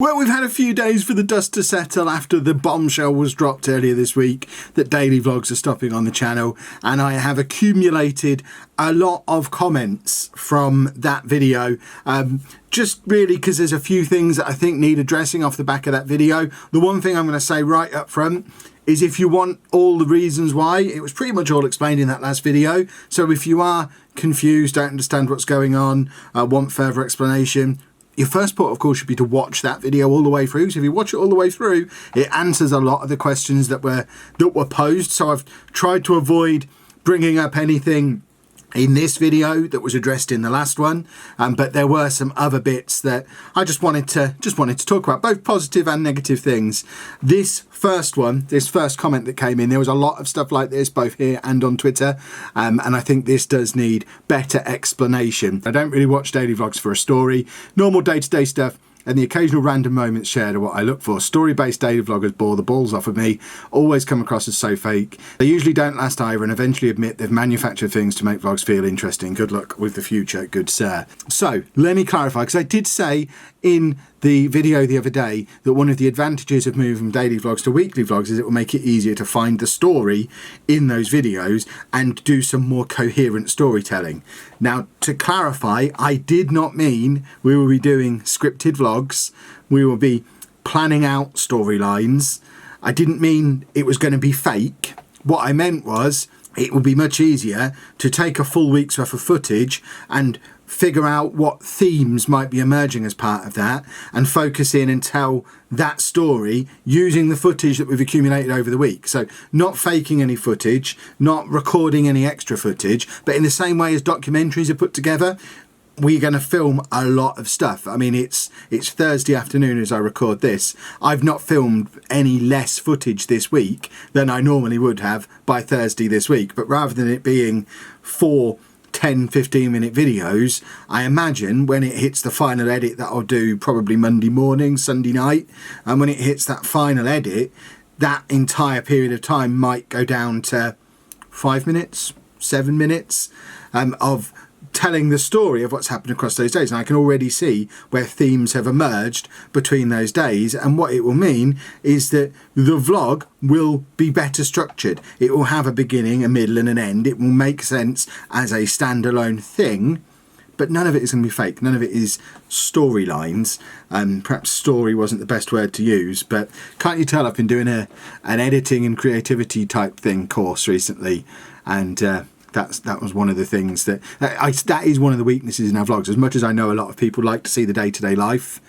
Well, we've had a few days for the dust to settle after the bombshell was dropped earlier this week that daily vlogs are stopping on the channel, and I have accumulated a lot of comments from that video, just really because there's a few things that I think need addressing off the back of that video. The one thing I'm going to say right up front is if you want all the reasons why, it was pretty much all explained in that last video. So if you are confused, don't understand what's going on, want further explanation, your first port of call should be to watch that video all the way through. So if you watch it all the way through, it answers a lot of the questions that were posed. So I've tried to avoid bringing up anything in this video that was addressed in the last one, but there were some other bits that I just wanted to talk about, both positive and negative things. This first comment that came in, there was a lot of stuff like this both here and on Twitter, and I think this does need better explanation. I don't really watch daily vlogs for a story. Normal day-to-day stuff and the occasional random moments shared are what I look for. Story-based daily vloggers bore the balls off of me, always come across as so fake. They usually don't last either and eventually admit they've manufactured things to make vlogs feel interesting. Good luck with the future, good sir. So, let me clarify, because I did say in the video the other day that one of the advantages of moving from daily vlogs to weekly vlogs is it will make it easier to find the story in those videos and do some more coherent storytelling. Now, to clarify, I did not mean we will be doing scripted vlogs, we will be planning out storylines. I didn't mean it was going to be fake. What I meant was it will be much easier to take a full week's worth of footage and figure out what themes might be emerging as part of that and focus in and tell that story using the footage that we've accumulated over the week. So not faking any footage, not recording any extra footage, but in the same way as documentaries are put together, we're going to film a lot of stuff. I mean, it's Thursday afternoon as I record this. I've not filmed any less footage this week than I normally would have by Thursday this week, but rather than it being 4 10-15 minute videos, I imagine when it hits the final edit that I'll do probably Monday morning, Sunday night, and when it hits that final edit, that entire period of time might go down to 5 minutes, 7 minutes of telling the story of what's happened across those days. And I can already see where themes have emerged between those days, and what it will mean is that the vlog will be better structured. It will have a beginning, a middle and an end. It will make sense as a standalone thing, but none of it is going to be fake. None of it is storylines. Perhaps story wasn't the best word to use, but can't you tell I've been doing an editing and creativity type thing course recently, and that was one of the things that is one of the weaknesses in our vlogs. As much as I know a lot of people like to see the day-to-day life,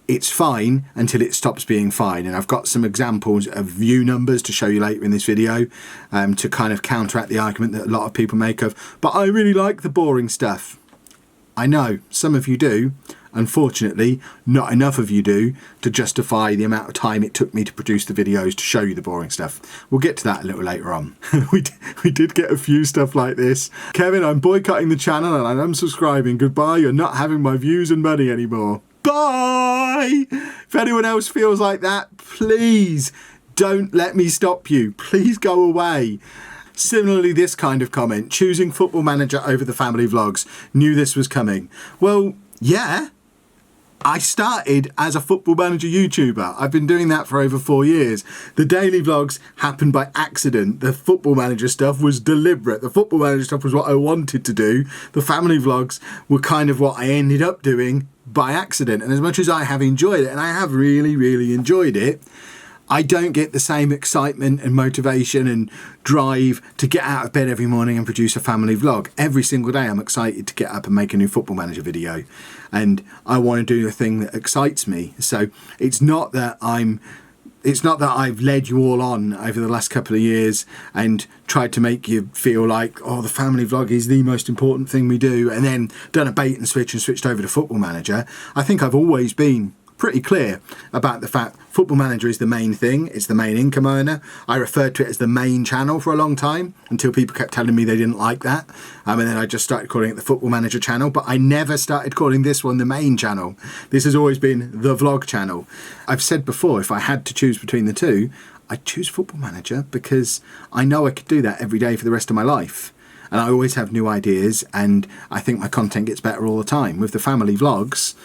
it's fine until it stops being fine. And I've got some examples of view numbers to show you later in this video to kind of counteract the argument that a lot of people make of, but I really like the boring stuff. I know some of you do. Unfortunately, not enough of you do to justify the amount of time it took me to produce the videos to show you the boring stuff. We'll get to that a little later on. we did get a few stuff like this. Kevin, I'm boycotting the channel and I'm unsubscribing. Goodbye, you're not having my views and money anymore. Bye! If anyone else feels like that, please don't let me stop you. Please go away. Similarly, this kind of comment, choosing Football Manager over the family vlogs. Knew this was coming. Well, yeah. I started as a Football Manager YouTuber. I've been doing that for over 4 years. The daily vlogs happened by accident. The Football Manager stuff was deliberate. The Football Manager stuff was what I wanted to do. The family vlogs were kind of what I ended up doing by accident. And as much as I have enjoyed it, and I have really, really enjoyed it, I don't get the same excitement and motivation and drive to get out of bed every morning and produce a family vlog. Every single day I'm excited to get up and make a new Football Manager video, and I want to do the thing that excites me. So it's not that I've led you all on over the last couple of years and tried to make you feel like, oh, the family vlog is the most important thing we do, and then done a bait and switched over to Football Manager. I think I've always been pretty clear about the fact Football Manager is the main thing, it's the main income earner. I referred to it as the main channel for a long time until people kept telling me they didn't like that, and then I just started calling it the Football Manager channel, but I never started calling this one the main channel. This has always been the vlog channel. I've said before, if I had to choose between the two, I'd choose Football Manager because I know I could do that every day for the rest of my life. And I always have new ideas, and I think my content gets better all the time. With the family vlogs,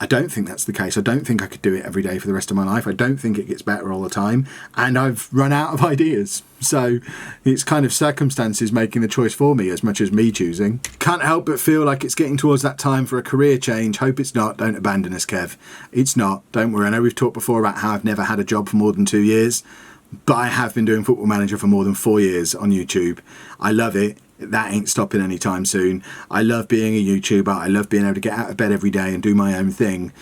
I don't think that's the case. I don't think I could do it every day for the rest of my life. I don't think it gets better all the time. And I've run out of ideas. So it's kind of circumstances making the choice for me as much as me choosing. Can't help but feel like it's getting towards that time for a career change. Hope it's not. Don't abandon us, Kev. It's not. Don't worry. I know we've talked before about how I've never had a job for more than 2 years. But I have been doing Football Manager for more than 4 years on YouTube. I love it. That ain't stopping anytime soon. I love being a YouTuber. I love being able to get out of bed every day and do my own thing.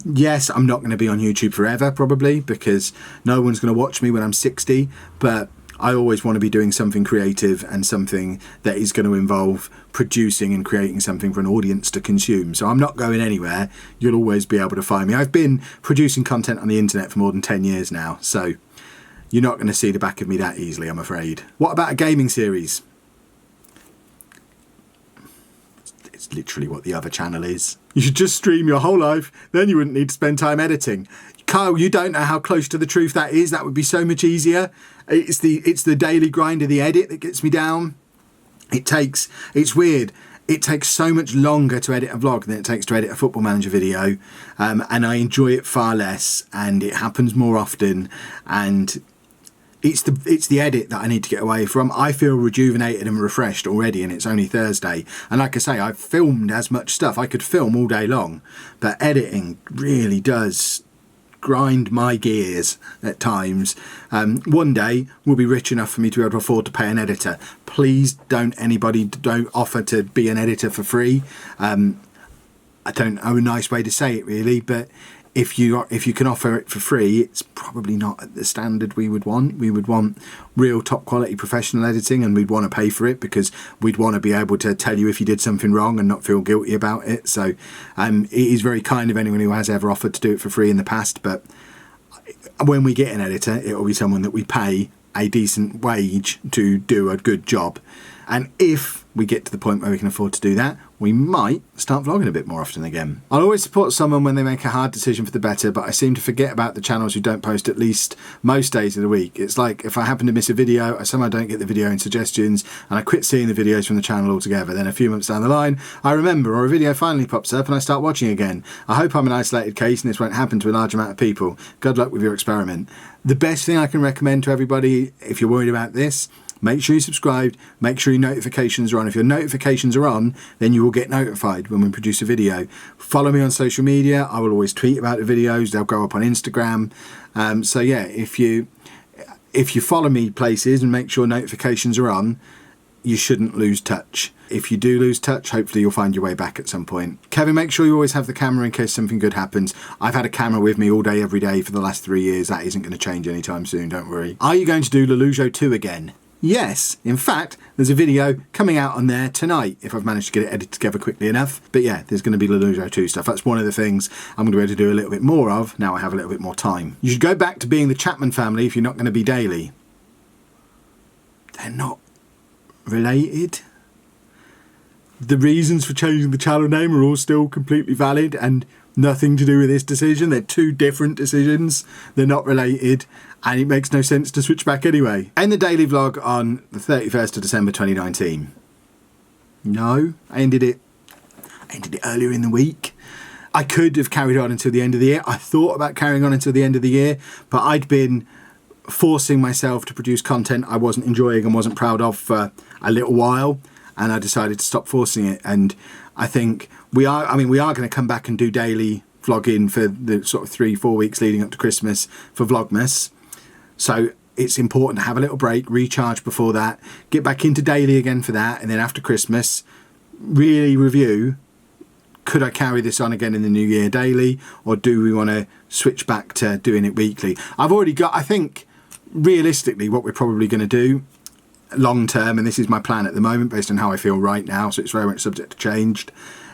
Yes, I'm not going to be on YouTube forever, probably, because no one's going to watch me when I'm 60. But I always want to be doing something creative and something that is going to involve producing and creating something for an audience to consume. So I'm not going anywhere. You'll always be able to find me. I've been producing content on the internet for more than 10 years now. So you're not going to see the back of me that easily, I'm afraid. What about a gaming series? It's literally what the other channel is. You should just stream your whole life, then you wouldn't need to spend time editing. Kyle, you don't know how close to the truth that is. That would be so much easier. It's the daily grind of the edit that gets me down. It's weird. It takes so much longer to edit a vlog than it takes to edit a Football Manager video. And I enjoy it far less, and it happens more often. And it's the edit that I need to get away from. I feel rejuvenated and refreshed already, and it's only Thursday. And like I say, I've filmed as much stuff. I could film all day long, but editing really does grind my gears at times. One day we'll be rich enough for me to be able to afford to pay an editor. Please don't offer to be an editor for free. I don't know a nice way to say it really, but if you can offer it for free, it's probably not at the standard we would want. We would want real top quality professional editing, and we'd want to pay for it because we'd want to be able to tell you if you did something wrong and not feel guilty about it. So it is very kind of anyone who has ever offered to do it for free in the past, but when we get an editor, it will be someone that we pay a decent wage to do a good job. And if we get to the point where we can afford to do that, we might start vlogging a bit more often again. I'll always support someone when they make a hard decision for the better, but I seem to forget about the channels who don't post at least most days of the week. It's like if I happen to miss a video, I somehow don't get the video in suggestions, and I quit seeing the videos from the channel altogether. Then a few months down the line, I remember, or a video finally pops up and I start watching again. I hope I'm an isolated case and this won't happen to a large amount of people. Good luck with your experiment. The best thing I can recommend to everybody, if you're worried about this, make sure you're subscribed, make sure your notifications are on. If your notifications are on, then you will get notified when we produce a video. Follow me on social media. I will always tweet about the videos. They'll go up on Instagram. So yeah, if you follow me places and make sure notifications are on, you shouldn't lose touch. If you do lose touch, hopefully you'll find your way back at some point. Kevin, make sure you always have the camera in case something good happens. I've had a camera with me all day, every day for the last 3 years. That isn't going to change anytime soon, don't worry. Are you going to do Lelujo 2 again? Yes, in fact, there's a video coming out on there tonight if I've managed to get it edited together quickly enough. But yeah, there's going to be Lelujo 2 stuff. That's one of the things I'm going to be able to do a little bit more of now I have a little bit more time. You should go back to being the Chapman family if you're not going to be daily. They're not related. The reasons for changing the channel name are all still completely valid and nothing to do with this decision. They're two different decisions. They're not related. And it makes no sense to switch back anyway. End the daily vlog on the 31st of December 2019. No, I ended it earlier in the week. I could have carried on until the end of the year. I thought about carrying on until the end of the year, but I'd been forcing myself to produce content I wasn't enjoying and wasn't proud of for a little while, and I decided to stop forcing it. And I think we are going to come back and do daily vlogging for the sort of 3-4 weeks leading up to Christmas for Vlogmas. So it's important to have a little break, recharge before that, get back into daily again for that, and then after Christmas, really review, could I carry this on again in the new year daily, or do we want to switch back to doing it weekly? I've already got, I think, realistically, what we're probably going to do long term, and this is my plan at the moment based on how I feel right now, so it's very much subject to change,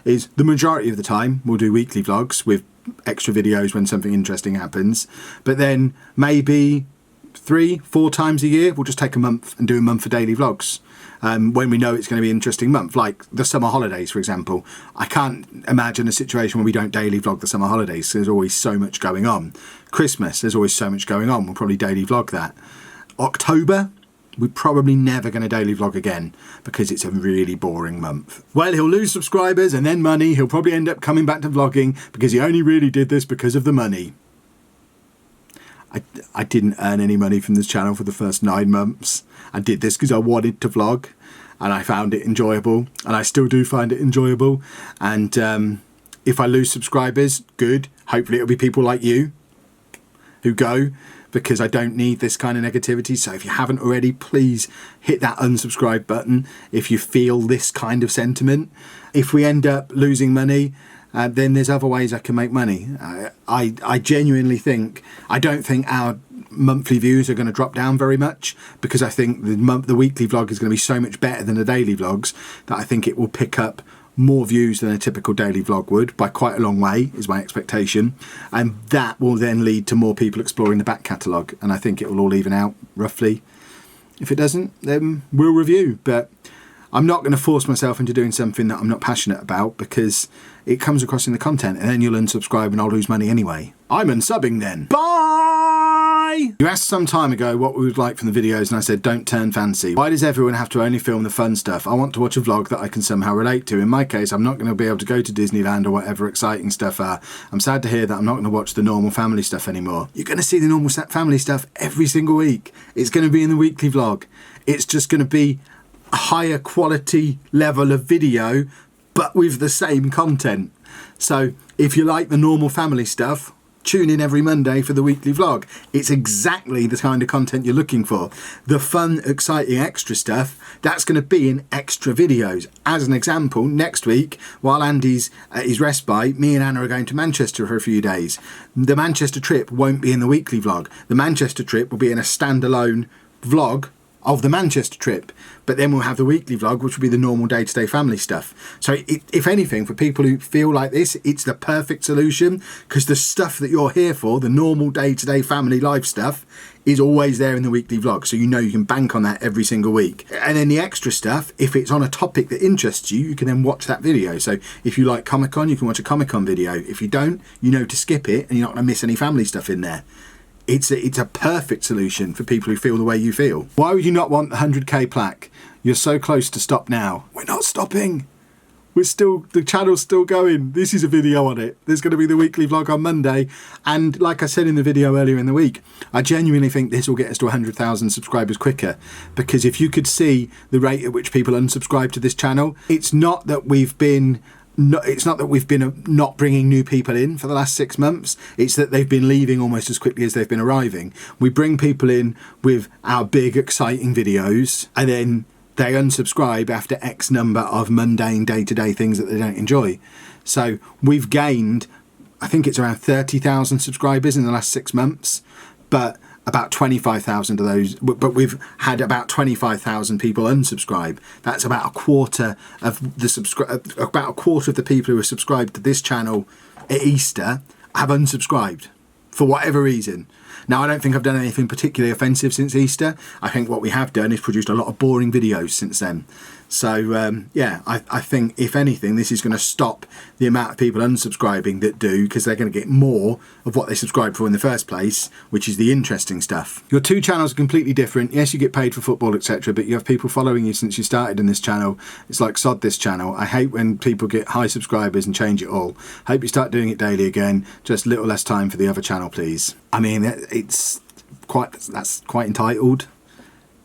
is the majority of the time we'll do weekly vlogs with extra videos when something interesting happens, but then maybe 3-4 times a year we'll just take a month and do a month of daily vlogs when we know it's going to be an interesting month, like the summer holidays, for example. I can't imagine a situation where we don't daily vlog the summer holidays. There's always so much going on. Christmas, there's always so much going on. We'll probably daily vlog that. October, we're probably never going to daily vlog again because it's a really boring month. Well, he'll lose subscribers and then money. He'll probably end up coming back to vlogging because he only really did this because of the money. I didn't earn any money from this channel for the first 9 months. I did this because I wanted to vlog and I found it enjoyable, and I still do find it enjoyable. And if I lose subscribers, good. Hopefully it'll be people like you who go, because I don't need this kind of negativity. So if you haven't already, please hit that unsubscribe button if you feel this kind of sentiment. If we end up losing money, then there's other ways I can make money. I genuinely think, I don't think our monthly views are going to drop down very much, because I think the weekly vlog is going to be so much better than the daily vlogs that I think it will pick up more views than a typical daily vlog would by quite a long way, is my expectation. And that will then lead to more people exploring the back catalogue, and I think it will all even out roughly. If it doesn't, then we'll review. But I'm not going to force myself into doing something that I'm not passionate about, because it comes across in the content and then you'll unsubscribe and I'll lose money anyway. I'm unsubbing then. Bye! You asked some time ago what we would like from the videos and I said don't turn fancy. Why does everyone have to only film the fun stuff? I want to watch a vlog that I can somehow relate to. In my case, I'm not going to be able to go to Disneyland or whatever exciting stuff are. I'm sad to hear that I'm not going to watch the normal family stuff anymore. You're going to see the normal family stuff every single week. It's going to be in the weekly vlog. It's just going to be a higher quality level of video, but with the same content. So if you like the normal family stuff, tune in every Monday for the weekly vlog. It's exactly the kind of content you're looking for. The fun, exciting, extra stuff, that's going to be in extra videos. As an example, next week, while Andy's at his respite, me and Anna are going to Manchester for a few days. The Manchester trip won't be in the weekly vlog. The Manchester trip will be in a standalone vlog of the Manchester trip, but then we'll have the weekly vlog, which will be the normal day-to-day family stuff. So if anything, for people who feel like this, it's the perfect solution, because the stuff that you're here for, the normal day-to-day family life stuff, is always there in the weekly vlog, so you know you can bank on that every single week. And then the extra stuff, if it's on a topic that interests you, you can then watch that video. So if you like Comic-Con, you can watch a Comic-Con video. If you don't, you know to skip it and you're not going to miss any family stuff in there. It's a perfect solution for people who feel the way you feel. Why would you not want the 100k plaque? You're so close to stop now. We're not stopping. The channel's still going. This is a video on it. There's going to be the weekly vlog on Monday. And like I said in the video earlier in the week, I genuinely think this will get us to 100,000 subscribers quicker. Because if you could see the rate at which people unsubscribe to this channel, it's not that we've been not bringing new people in for the last 6 months. It's that they've been leaving almost as quickly as they've been arriving. We bring people in with our big, exciting videos, and then they unsubscribe after X number of mundane day-to-day things that they don't enjoy. So we've gained, I think it's around 30,000 subscribers in the last 6 months, but about 25,000 of those, but we've had about 25,000 people unsubscribe. That's about a quarter of the people who are subscribed to this channel at Easter have unsubscribed for whatever reason. Now, I don't think I've done anything particularly offensive since Easter. I think what we have done is produced a lot of boring videos since then. So, yeah, I think, if anything, this is going to stop the amount of people unsubscribing that do, because they're going to get more of what they subscribed for in the first place, which is the interesting stuff. Your two channels are completely different. Yes, you get paid for football, etc., but you have people following you since you started in this channel. It's like sod this channel. I hate when people get high subscribers and change it all. Hope you start doing it daily again. Just a little less time for the other channel, please. I mean, that's quite entitled.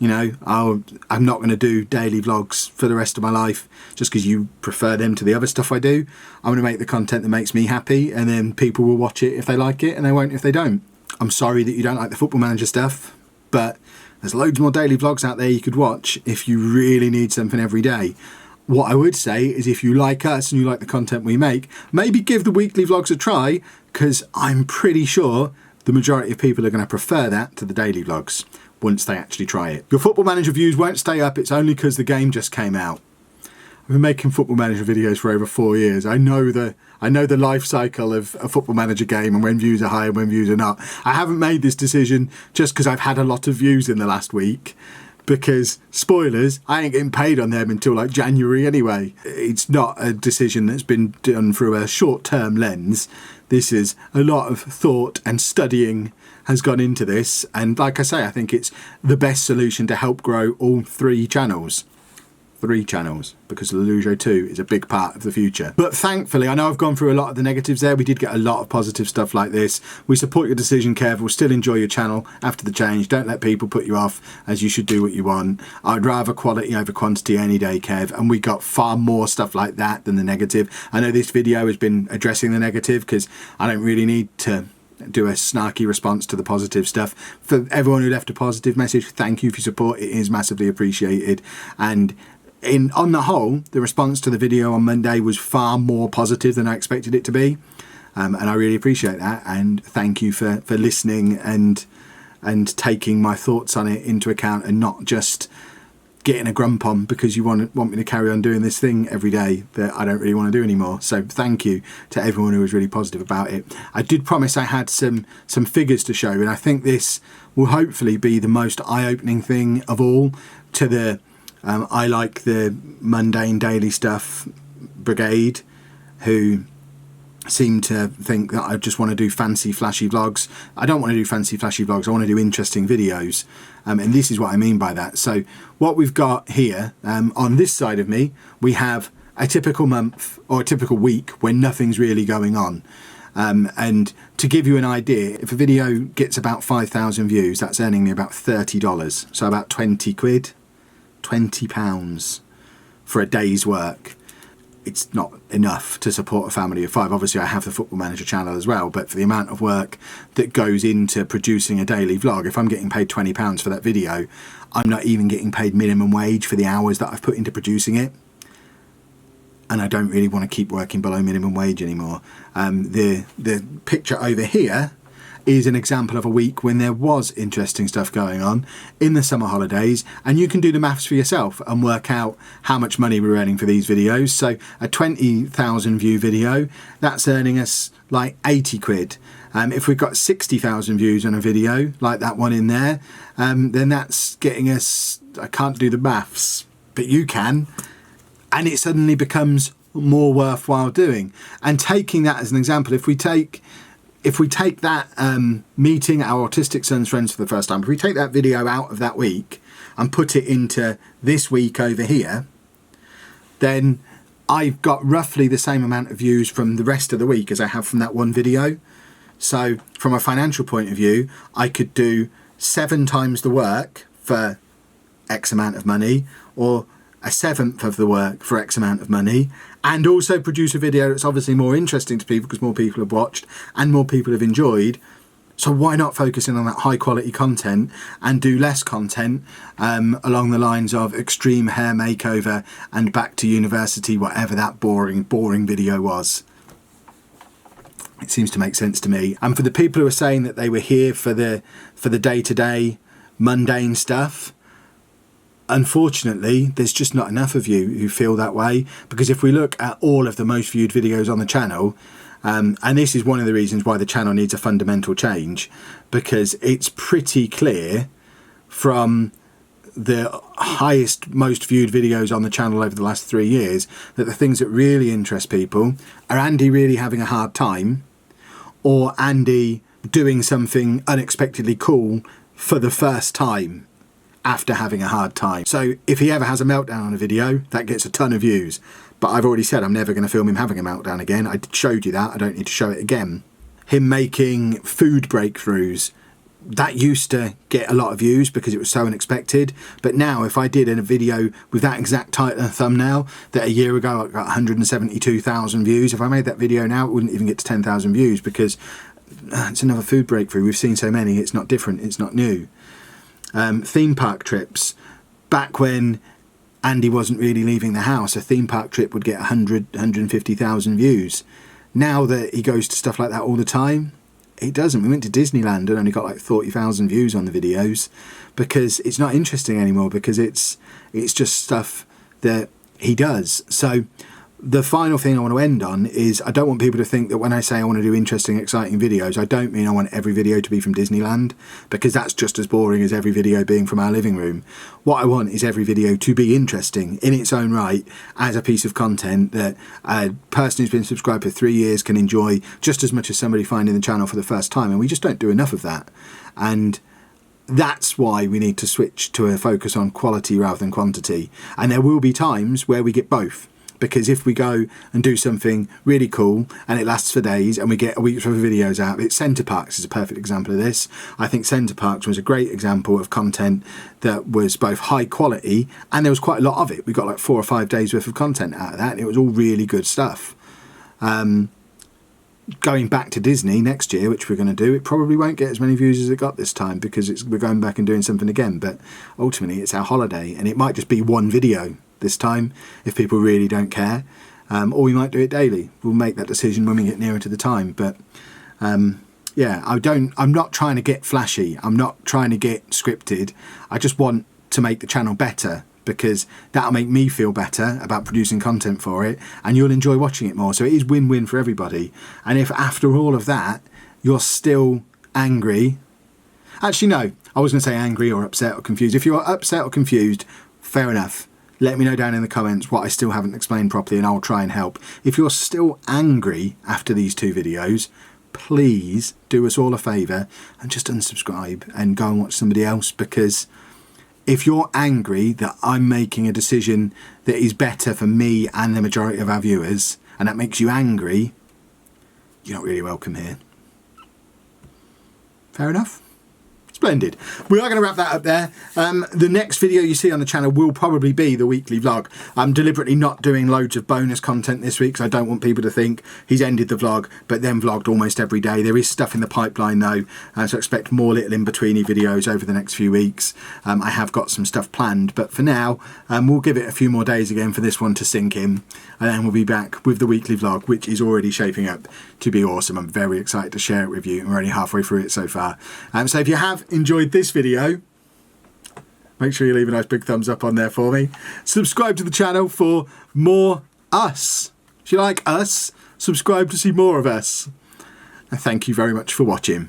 You know, I'm not going to do daily vlogs for the rest of my life just because you prefer them to the other stuff I do. I'm going to make the content that makes me happy, and then people will watch it if they like it, and they won't if they don't. I'm sorry that you don't like the Football Manager stuff, but there's loads more daily vlogs out there you could watch if you really need something every day. What I would say is, if you like us and you like the content we make, maybe give the weekly vlogs a try, because I'm pretty sure the majority of people are going to prefer that to the daily vlogs once they actually try it. Your Football Manager views won't stay up. It's only because the game just came out. I've been making Football Manager videos for over 4 years. I know the life cycle of a Football Manager game and when views are high and when views are not. I haven't made this decision just because I've had a lot of views in the last week, because, spoilers, I ain't getting paid on them until like January anyway. It's not a decision that's been done through a short-term lens. this is a lot of thought and studying has gone into this, and like I say, I think it's the best solution to help grow all three channels, because Lelujo 2 is a big part of the future. But thankfully, I know I've gone through a lot of the negatives there. We did get a lot of positive stuff like this. We support your decision, Kev. We'll still enjoy your channel after the change. Don't let people put you off, as you should do what you want. I'd rather quality over quantity any day, Kev, and we got far more stuff like that than the negative. I know this video has been addressing the negative because I don't really need to do a snarky response to the positive stuff. For everyone who left a positive message, thank you for your support. It is massively appreciated. And on the whole, the response to the video on Monday was far more positive than I expected it to be, and I really appreciate that, and thank you for listening and taking my thoughts on it into account, and not just getting a grump on because you want me to carry on doing this thing every day that I don't really want to do anymore. So thank you to everyone who was really positive about it. I did promise I had some figures to show, and I think this will hopefully be the most eye-opening thing of all to the I like the mundane daily stuff brigade, who seem to think that I just want to do fancy flashy vlogs. I don't want to do fancy flashy vlogs, I want to do interesting videos, and this is what I mean by that. So what we've got here, on this side of me, we have a typical month or a typical week when nothing's really going on. And to give you an idea, if a video gets about 5,000 views, that's earning me about $30, so about 20 quid. £20 for a day's work. It's not enough to support a family of 5. Obviously I have the Football Manager channel as well, but for the amount of work that goes into producing a daily vlog, if I'm getting paid £20 for that video, I'm not even getting paid minimum wage for the hours that I've put into producing it, and I don't really want to keep working below minimum wage anymore. The picture over here is an example of a week when there was interesting stuff going on in the summer holidays, and you can do the maths for yourself and work out how much money we're earning for these videos. So a 20,000 view video, that's earning us like 80 quid. If we've got 60,000 views on a video like that one in there, then that's getting us, I can't do the maths, but you can, and it suddenly becomes more worthwhile doing. And taking that as an example, if we take that meeting our autistic son's friends for the first time, if we take that video out of that week and put it into this week over here, then I've got roughly the same amount of views from the rest of the week as I have from that one video. So from a financial point of view, I could do 7 times the work for X amount of money, or a 1/7 of the work for X amount of money, and also produce a video that's obviously more interesting to people because more people have watched and more people have enjoyed. So why not focus in on that high quality content and do less content along the lines of extreme hair makeover and back to university, whatever that boring video was. It seems to make sense to me. And for the people who are saying that they were here for the day-to-day mundane stuff, unfortunately, there's just not enough of you who feel that way, because if we look at all of the most viewed videos on the channel, and this is one of the reasons why the channel needs a fundamental change, because it's pretty clear from the highest, most viewed videos on the channel over the last 3 years that the things that really interest people are Andy really having a hard time, or Andy doing something unexpectedly cool for the first time after having a hard time. So if he ever has a meltdown on a video, that gets a ton of views. But I've already said I'm never going to film him having a meltdown again. I showed you that, I don't need to show it again. Him making food breakthroughs, that used to get a lot of views because it was so unexpected. But now if I did a video with that exact title and thumbnail that a year ago I got 172,000 views, if I made that video now it wouldn't even get to 10,000 views, because it's another food breakthrough. We've seen so many, it's not different, it's not new. Theme park trips. Back when Andy wasn't really leaving the house, a theme park trip would get 150,000 views. Now that he goes to stuff like that all the time, it doesn't. We went to Disneyland and only got like 40,000 views on the videos, because it's not interesting anymore, because it's just stuff that he does. So the final thing I want to end on is I don't want people to think that when I say I want to do interesting, exciting videos, I don't mean I want every video to be from Disneyland, because that's just as boring as every video being from our living room. What I want is every video to be interesting in its own right as a piece of content that a person who's been subscribed for 3 years can enjoy just as much as somebody finding the channel for the first time, and we just don't do enough of that. And that's why we need to switch to a focus on quality rather than quantity. And there will be times where we get both. Because if we go and do something really cool and it lasts for days and we get a week's worth of videos out, Center Parcs is a perfect example of this. I think Center Parcs was a great example of content that was both high quality and there was quite a lot of it. We got like 4 or 5 days worth of content out of that and it was all really good stuff. Going back to Disney next year, which we're going to do, it probably won't get as many views as it got this time because we're going back and doing something again. But ultimately it's our holiday and it might just be one video this time if people really don't care, or we might do it daily. We'll make that decision when we get nearer to the time. But yeah, I'm not trying to get flashy, I'm not trying to get scripted. I just want to make the channel better because that'll make me feel better about producing content for it and you'll enjoy watching it more. So it is win-win for everybody. And if after all of that you're still angry, actually no, I was going to say angry or upset or confused. If you're upset or confused, fair enough. Let me know down in the comments what I still haven't explained properly and I'll try and help. If you're still angry after these 2 videos, please do us all a favour and just unsubscribe and go and watch somebody else, because if you're angry that I'm making a decision that is better for me and the majority of our viewers and that makes you angry, you're not really welcome here. Fair enough? Splendid. We are going to wrap that up there. The next video you see on the channel will probably be the weekly vlog. I'm deliberately not doing loads of bonus content this week because I don't want people to think he's ended the vlog but then vlogged almost every day. There is stuff in the pipeline though, so expect more little in-betweeny videos over the next few weeks. I have got some stuff planned, but for now we'll give it a few more days again for this one to sink in, and then we'll be back with the weekly vlog, which is already shaping up to be awesome. I'm very excited to share it with you, and we're only halfway through it so far. So if you have enjoyed this video, make sure you leave a nice big thumbs up on there for me. Subscribe to the channel for more us. If you like us, subscribe to see more of us. And thank you very much for watching.